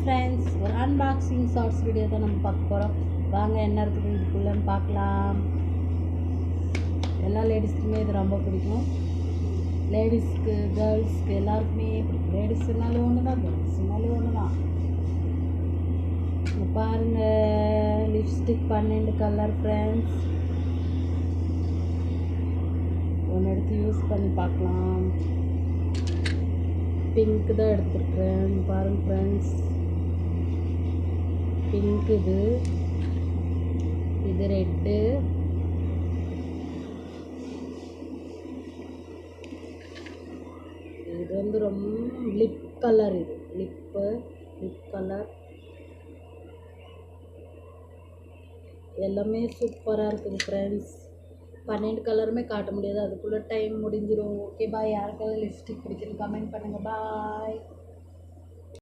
Friends, ஒரு unboxing shorts video தான் நம்ம பார்க்க போகிறோம். வாங்க என்ன இருக்குது இதுக்குள்ளேன்னு பார்க்கலாம். எல்லா லேடிஸ்க்குமே இது ரொம்ப பிடிக்கும். லேடிஸ்க்கு கேர்ள்ஸ்க்கு எல்லாருக்குமே பிடிக்கும். லேடிஸ்னாலும் ஒன்று தான், கேர்ள்ஸ்னாலும் ஒன்று தான். பாருங்கள், லிப்ஸ்டிக் 12 கலர் ஃப்ரெண்ட்ஸ். ஒன்று எடுத்து யூஸ் பண்ணி பார்க்கலாம். பிங்க் தான் எடுத்துருக்குறேன். பாருங்கள் ஃப்ரெண்ட்ஸ், பிங்க் இது ரெட்டு, இது வந்து ரொம்ப லிப் கலர். இது லிப் கலர். எல்லாமே சூப்பராக இருக்குது ஃப்ரெண்ட்ஸ். 12 கலருமே காட்ட முடியாது, அதுக்குள்ளே டைம் முடிஞ்சிடும். Okay bye. யாருக்காவது லிப்ஸ்டிக் பிடிக்குன்னு கமெண்ட் பண்ணுங்கள். பாய்.